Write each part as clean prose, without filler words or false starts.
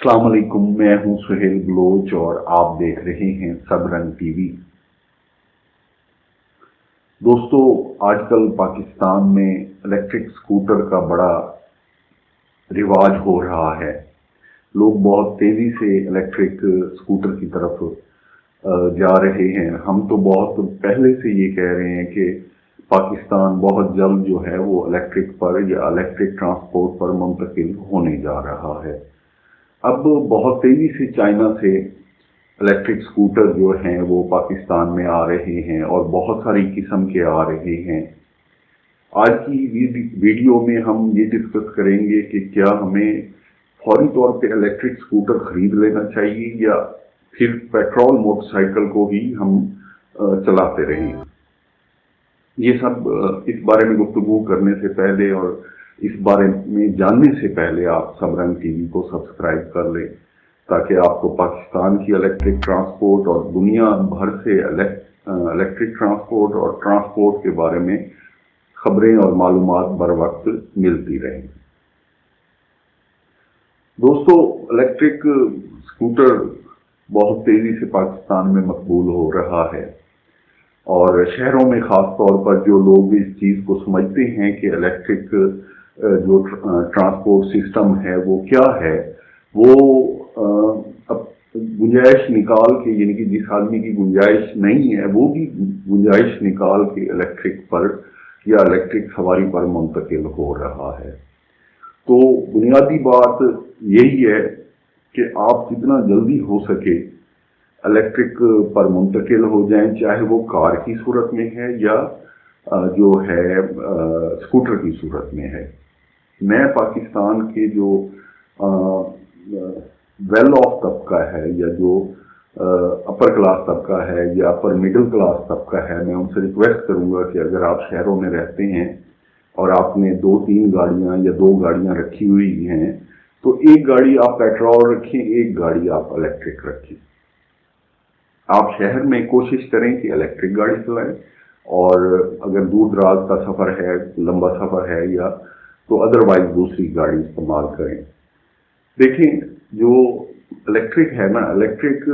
अस्सलाम वालेकुम, मैं हूं सुहेल बलोच और आप देख रहे हैं सब रंग टीवी। दोस्तों, आजकल पाकिस्तान में इलेक्ट्रिक स्कूटर का बड़ा रिवाज हो रहा है। लोग बहुत तेजी से इलेक्ट्रिक स्कूटर की तरफ जा रहे हैं। हम तो बहुत पहले से ये कह रहे हैं कि पाकिस्तान बहुत जल्द जो है वो इलेक्ट्रिक पर या इलेक्ट्रिक ट्रांसपोर्ट पर मुंतकिल होने जा रहा है। अब बहुत तेजी से चाइना से इलेक्ट्रिक स्कूटर जो हैं वो पाकिस्तान में आ रहे हैं और बहुत सारी किस्म के आ रहे हैं। आज की वीडियो में हम ये डिस्कस करेंगे कि क्या हमें फौरी तौर पे इलेक्ट्रिक स्कूटर खरीद लेना चाहिए या फिर पेट्रोल मोटरसाइकिल को ही हम चलाते रहें। ये सब इस बारे में गुफ्तगू करने से पहले और इस बारे में जानने से पहले आप सब रंग टीवी को सब्सक्राइब कर लें ताकि आपको पाकिस्तान की इलेक्ट्रिक ट्रांसपोर्ट और दुनिया भर से इलेक्ट्रिक ट्रांसपोर्ट और ट्रांसपोर्ट के बारे में खबरें और मालूमात बर वक्त मिलती रहें। दोस्तों, इलेक्ट्रिक स्कूटर बहुत तेजी से पाकिस्तान में मकबूल हो रहा है और शहरों में खास तौर पर जो लोग इस चीज़ को समझते हैं कि इलेक्ट्रिक जो ट्रांसपोर्ट सिस्टम है वो क्या है, वो अब गुंजाइश निकाल के, यानी कि जिस आदमी की गुंजाइश नहीं है वो भी गुंजाइश निकाल के इलेक्ट्रिक पर या इलेक्ट्रिक सवारी पर मुंतकिल हो रहा है। तो बुनियादी बात यही है कि आप जितना जल्दी हो सके इलेक्ट्रिक पर मुंतकिल हो जाएं, चाहे वो कार की सूरत में है या जो है स्कूटर की सूरत में है। मैं पाकिस्तान के जो वेल ऑफ तबका है या जो अपर क्लास तबका है या अपर मिडिल क्लास तबका है, मैं उनसे रिक्वेस्ट करूंगा कि अगर आप शहरों में रहते हैं और आपने 2-3 गाड़ियां या 2 गाड़ियां रखी हुई हैं, तो एक गाड़ी आप पेट्रोल रखें, एक गाड़ी आप इलेक्ट्रिक रखें। आप शहर में कोशिश करें कि इलेक्ट्रिक गाड़ी चलाएं और अगर दूर दराज का सफर है, लंबा सफर है या तो अदरवाइज दूसरी गाड़ी इस्तेमाल करें। देखें, जो इलेक्ट्रिक है ना, इलेक्ट्रिक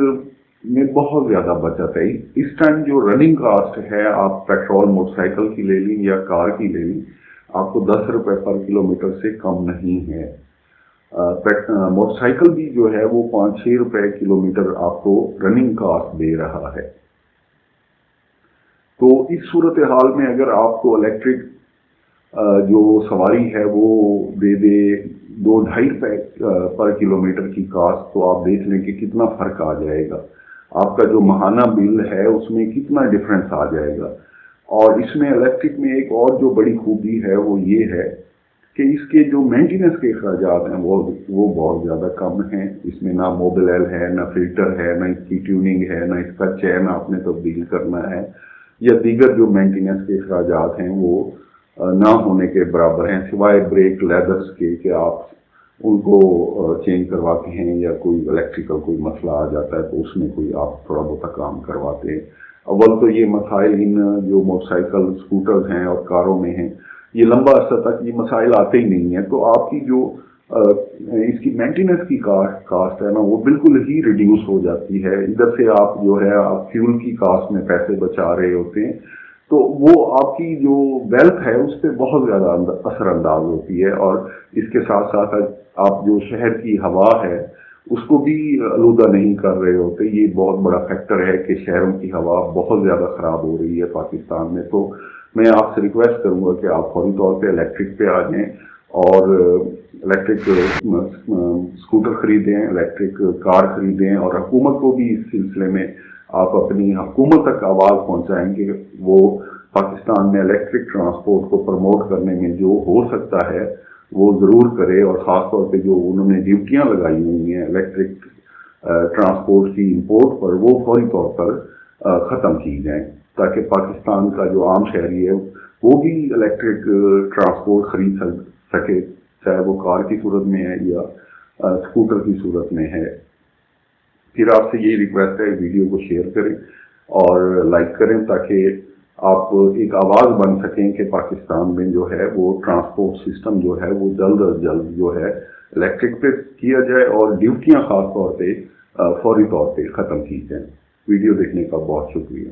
में बहुत ज्यादा बचत है। इस टाइम जो रनिंग कास्ट है, आप पेट्रोल मोटरसाइकिल की ले लें या कार की ले लें, आपको 10 रुपए पर किलोमीटर से कम नहीं है। मोटरसाइकिल भी जो है वो 5-6 रुपए किलोमीटर आपको रनिंग कास्ट दे रहा है। तो इस सूरत हाल में अगर आपको इलेक्ट्रिक जो सवारी है वो दे दे 2-2.5 रुपए पर किलोमीटर की कास्ट, तो आप देख लें कि कितना फर्क आ जाएगा। आपका जो माहाना बिल है उसमें कितना डिफरेंस आ जाएगा। और इसमें इलेक्ट्रिक में एक और जो बड़ी खूबी है वो ये है कि इसके जो मेंटेनेंस के खर्चात हैं वो बहुत ज़्यादा कम हैं। इसमें ना मोबिल ऑयल है, ना फिल्टर है, ना इसकी ट्यूनिंग है, ना इसका चैन आपने तब्दील करना है या दीगर जो मेंटेनेंस के खर्चात हैं वो ना होने के बराबर हैं, सिवाय ब्रेक लेदर्स के कि आप उनको चेंज करवाते हैं या कोई इलेक्ट्रिकल कोई मसला आ जाता है तो उसमें कोई आप थोड़ा बहुत काम करवाते हैं। अव्वल तो ये मसाइल इन जो मोटरसाइकिल स्कूटर्स हैं और कारों में हैं, ये लंबा अर्सा तक ये मसाइल आते ही नहीं है। तो आपकी जो इसकी मेंटेनेंस की कास्ट है ना, वो बिल्कुल ही रिड्यूस हो जाती है। इधर से आप जो है आप फ्यूल की कास्ट में पैसे बचा रहे होते हैं, तो वो आपकी जो वेल्थ है उस पर बहुत ज़्यादा असरअंदाज होती है। और इसके साथ साथ आप जो शहर की हवा है उसको भी आलूदा नहीं कर रहे होते। ये बहुत बड़ा फैक्टर है कि शहरों की हवा बहुत ज़्यादा ख़राब हो रही है पाकिस्तान में। तो मैं आपसे रिक्वेस्ट करूंगा कि आप फौरी तौर पे इलेक्ट्रिक पे आ जाएं और इलेक्ट्रिक स्कूटर खरीदें, इलेक्ट्रिक कार खरीदें और हुकूमत को भी इस सिलसिले में आप अपनी हुकूमत तक आवाज़ पहुंचाएं कि वो पाकिस्तान में इलेक्ट्रिक ट्रांसपोर्ट को प्रमोट करने में जो हो सकता है वो ज़रूर करे। और ख़ास तौर पे जो उन्होंने ड्यूटियाँ लगाई हुई हैं इलेक्ट्रिक ट्रांसपोर्ट की इंपोर्ट पर, वो फौरी तौर पर ख़त्म की जाए ताकि पाकिस्तान का जो आम शहरी है वो भी इलेक्ट्रिक ट्रांसपोर्ट खरीद सके, चाहे वो कार की सूरत में है या स्कूटर की सूरत में है। फिर आपसे यही रिक्वेस्ट है, वीडियो को शेयर करें और लाइक करें ताकि آپ ایک آواز بن سکیں کہ پاکستان میں جو ہے وہ ٹرانسپورٹ سسٹم جو ہے وہ جلد از جلد جو ہے الیکٹرک پہ کیا جائے اور ڈیوٹیاں خاص طور پہ فوری طور پہ ختم کی جائیں۔ ویڈیو دیکھنے کا بہت شکریہ۔